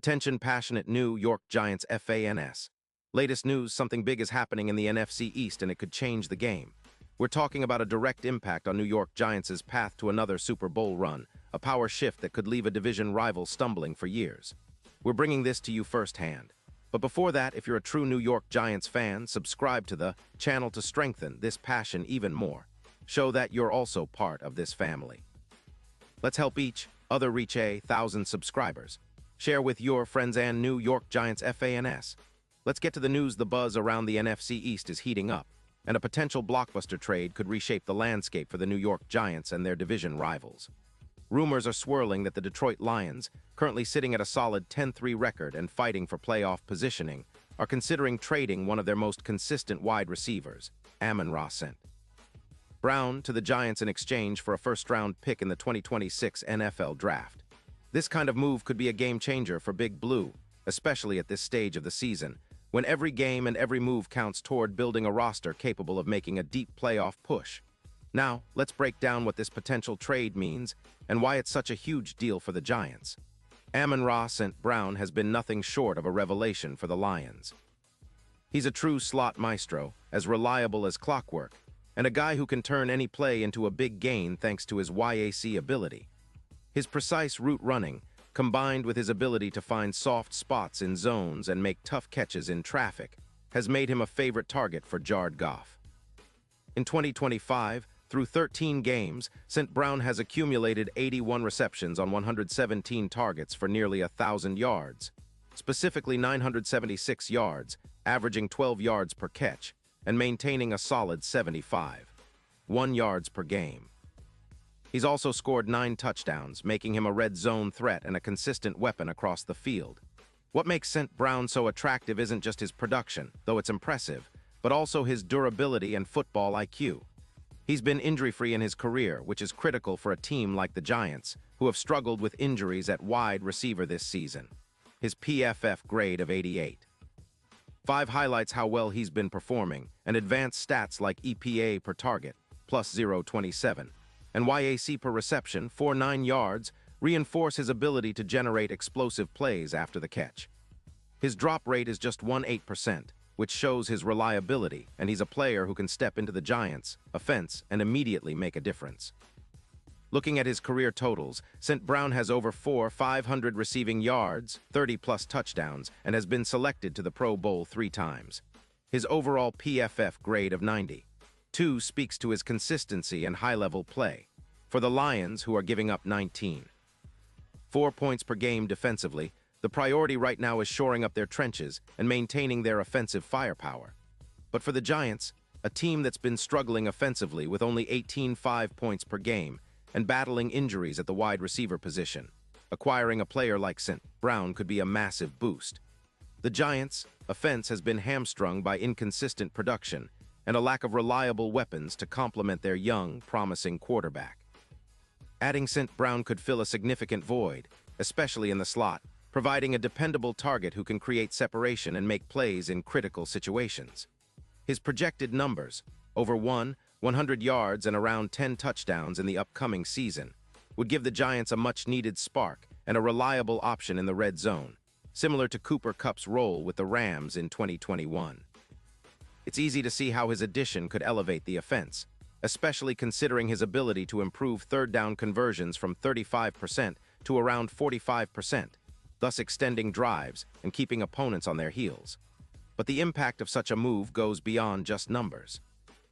Attention passionate New York Giants fans. Latest news, something big is happening in the NFC East and it could change the game. We're talking about a direct impact on New York Giants' path to another Super Bowl run, a power shift that could leave a division rival stumbling for years. We're bringing this to you firsthand. But before that, if you're a true New York Giants fan, subscribe to the channel to strengthen this passion even more. Show that you're also part of this family. Let's help each other reach 1,000 subscribers. Share with your friends and New York Giants fans. Let's get to the news. The buzz around the NFC East is heating up, and a potential blockbuster trade could reshape the landscape for the New York Giants and their division rivals. Rumors are swirling that the Detroit Lions, currently sitting at a solid 10-3 record and fighting for playoff positioning, are considering trading one of their most consistent wide receivers, Amon-Ra St. Brown, to the Giants in exchange for a first-round pick in the 2026 NFL Draft. This kind of move could be a game-changer for Big Blue, especially at this stage of the season, when every game and every move counts toward building a roster capable of making a deep playoff push. Now, let's break down what this potential trade means and why it's such a huge deal for the Giants. Amon-Ra St. Brown has been nothing short of a revelation for the Lions. He's a true slot maestro, as reliable as clockwork, and a guy who can turn any play into a big gain thanks to his YAC ability. His precise route running, combined with his ability to find soft spots in zones and make tough catches in traffic, has made him a favorite target for Jared Goff. In 2025, through 13 games, St. Brown has accumulated 81 receptions on 117 targets for nearly 1,000 yards, specifically 976 yards, averaging 12 yards per catch, and maintaining a solid 75.1 yards per game. He's also scored 9 touchdowns, making him a red zone threat and a consistent weapon across the field. What makes St. Brown so attractive isn't just his production, though it's impressive, but also his durability and football IQ. He's been injury-free in his career, which is critical for a team like the Giants, who have struggled with injuries at wide receiver this season. His PFF grade of 88.5 highlights how well he's been performing, and advanced stats like EPA per target, plus 0.27, and YAC per reception, 4.9 yards, reinforce his ability to generate explosive plays after the catch. His drop rate is just 1.8%, which shows his reliability, and he's a player who can step into the Giants' offense and immediately make a difference. Looking at his career totals, St. Brown has over 500 receiving yards, 30-plus touchdowns, and has been selected to the Pro Bowl 3 times. His overall PFF grade of 90.2 speaks to his consistency and high-level play. For the Lions, who are giving up 19.4 points per game defensively, the priority right now is shoring up their trenches and maintaining their offensive firepower. But for the Giants, a team that's been struggling offensively with only 18.5 points per game and battling injuries at the wide receiver position, acquiring a player like St. Brown could be a massive boost. The Giants' offense has been hamstrung by inconsistent production and a lack of reliable weapons to complement their young, promising quarterback. Adding St. Brown could fill a significant void, especially in the slot, providing a dependable target who can create separation and make plays in critical situations. His projected numbers, over 100 yards and around 10 touchdowns in the upcoming season, would give the Giants a much-needed spark and a reliable option in the red zone, similar to Cooper Kupp's role with the Rams in 2021. It's easy to see how his addition could elevate the offense, especially considering his ability to improve third-down conversions from 35% to around 45%, thus extending drives and keeping opponents on their heels. But the impact of such a move goes beyond just numbers.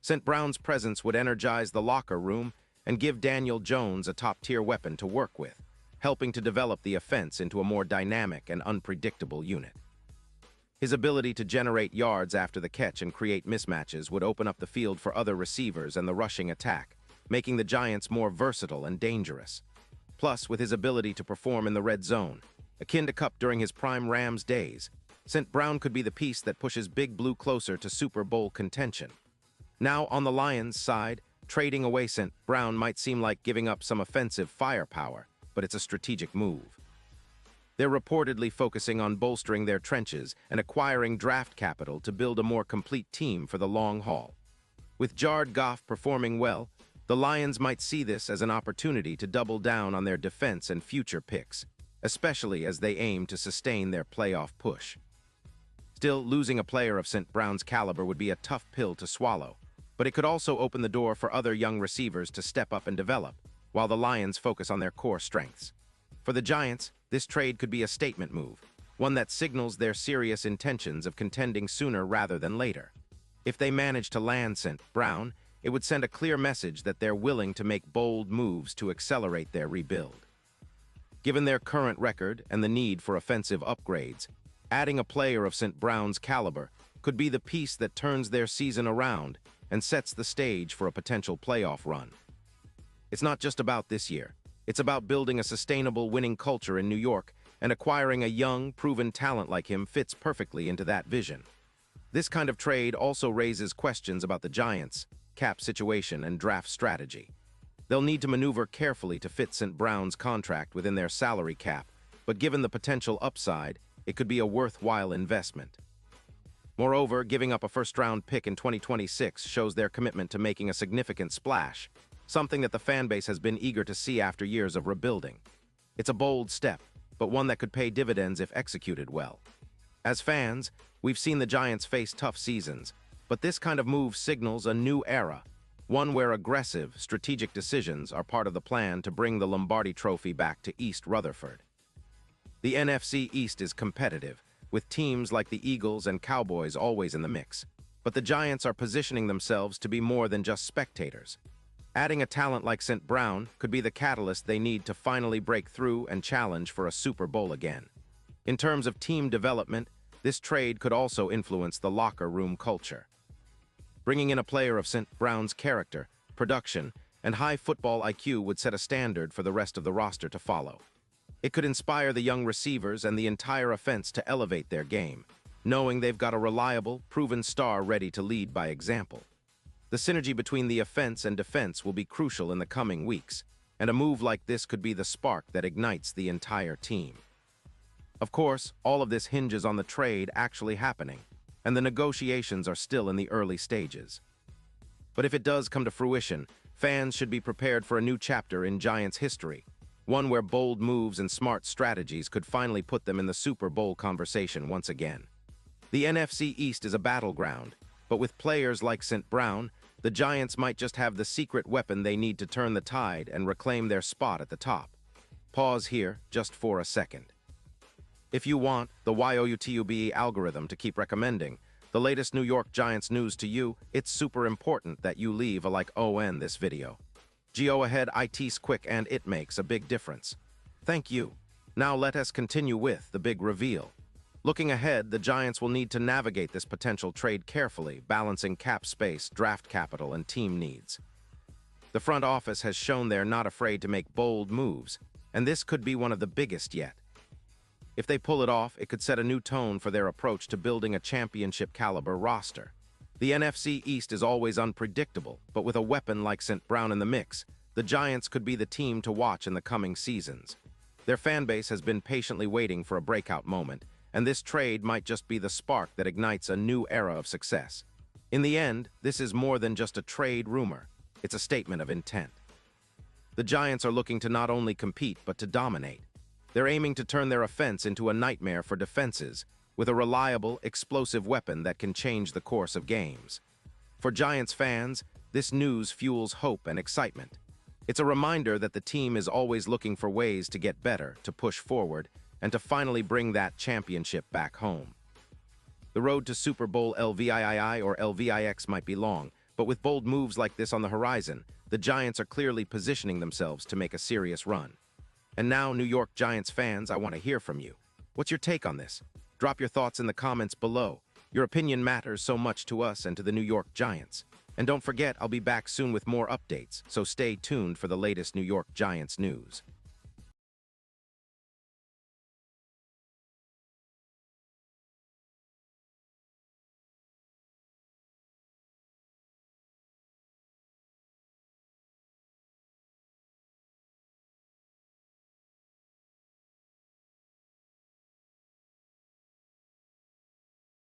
St. Brown's presence would energize the locker room and give Daniel Jones a top-tier weapon to work with, helping to develop the offense into a more dynamic and unpredictable unit. His ability to generate yards after the catch and create mismatches would open up the field for other receivers and the rushing attack, making the Giants more versatile and dangerous. Plus, with his ability to perform in the red zone, akin to Kupp during his prime Rams days, St. Brown could be the piece that pushes Big Blue closer to Super Bowl contention. Now, on the Lions' side, trading away St. Brown might seem like giving up some offensive firepower, but it's a strategic move. They're reportedly focusing on bolstering their trenches and acquiring draft capital to build a more complete team for the long haul. With Jared Goff performing well, the Lions might see this as an opportunity to double down on their defense and future picks, especially as they aim to sustain their playoff push. Still, losing a player of St. Brown's caliber would be a tough pill to swallow, but it could also open the door for other young receivers to step up and develop, while the Lions focus on their core strengths. For the Giants, this trade could be a statement move, one that signals their serious intentions of contending sooner rather than later. If they manage to land St. Brown, it would send a clear message that they're willing to make bold moves to accelerate their rebuild. Given their current record and the need for offensive upgrades, adding a player of St. Brown's caliber could be the piece that turns their season around and sets the stage for a potential playoff run. It's not just about this year. It's about building a sustainable winning culture in New York, and acquiring a young, proven talent like him fits perfectly into that vision. This kind of trade also raises questions about the Giants' cap situation and draft strategy. They'll need to maneuver carefully to fit St. Brown's contract within their salary cap, but given the potential upside, it could be a worthwhile investment. Moreover, giving up a first-round pick in 2026 shows their commitment to making a significant splash, something that the fan base has been eager to see after years of rebuilding. It's a bold step, but one that could pay dividends if executed well. As fans, we've seen the Giants face tough seasons, but this kind of move signals a new era, one where aggressive, strategic decisions are part of the plan to bring the Lombardi Trophy back to East Rutherford. The NFC East is competitive, with teams like the Eagles and Cowboys always in the mix, but the Giants are positioning themselves to be more than just spectators. Adding a talent like St. Brown could be the catalyst they need to finally break through and challenge for a Super Bowl again. In terms of team development, this trade could also influence the locker room culture. Bringing in a player of St. Brown's character, production, and high football IQ would set a standard for the rest of the roster to follow. It could inspire the young receivers and the entire offense to elevate their game, knowing they've got a reliable, proven star ready to lead by example. The synergy between the offense and defense will be crucial in the coming weeks, and a move like this could be the spark that ignites the entire team. Of course, all of this hinges on the trade actually happening, and the negotiations are still in the early stages. But if it does come to fruition, fans should be prepared for a new chapter in Giants history, one where bold moves and smart strategies could finally put them in the Super Bowl conversation once again. The NFC East is a battleground, but with players like St. Brown, the Giants might just have the secret weapon they need to turn the tide and reclaim their spot at the top. Pause here just for a second. If you want the YouTube algorithm to keep recommending the latest New York Giants news to you, it's super important that you leave a like on this video. Go ahead, it's quick and it makes a big difference. Thank you. Now let us continue with the big reveal. Looking ahead, the Giants will need to navigate this potential trade carefully, balancing cap space, draft capital, and team needs. The front office has shown they're not afraid to make bold moves, and this could be one of the biggest yet. If they pull it off, it could set a new tone for their approach to building a championship-caliber roster. The NFC East is always unpredictable, but with a weapon like St. Brown in the mix, the Giants could be the team to watch in the coming seasons. Their fan base has been patiently waiting for a breakout moment, and this trade might just be the spark that ignites a new era of success. In the end, this is more than just a trade rumor. It's a statement of intent. The Giants are looking to not only compete, but to dominate. They're aiming to turn their offense into a nightmare for defenses, with a reliable, explosive weapon that can change the course of games. For Giants fans, this news fuels hope and excitement. It's a reminder that the team is always looking for ways to get better, to push forward, and to finally bring that championship back home. The road to Super Bowl LVII or LVIX might be long, but with bold moves like this on the horizon, the Giants are clearly positioning themselves to make a serious run. And now, New York Giants fans, I want to hear from you. What's your take on this? Drop your thoughts in the comments below. Your opinion matters so much to us and to the New York Giants. And don't forget, I'll be back soon with more updates, so stay tuned for the latest New York Giants news.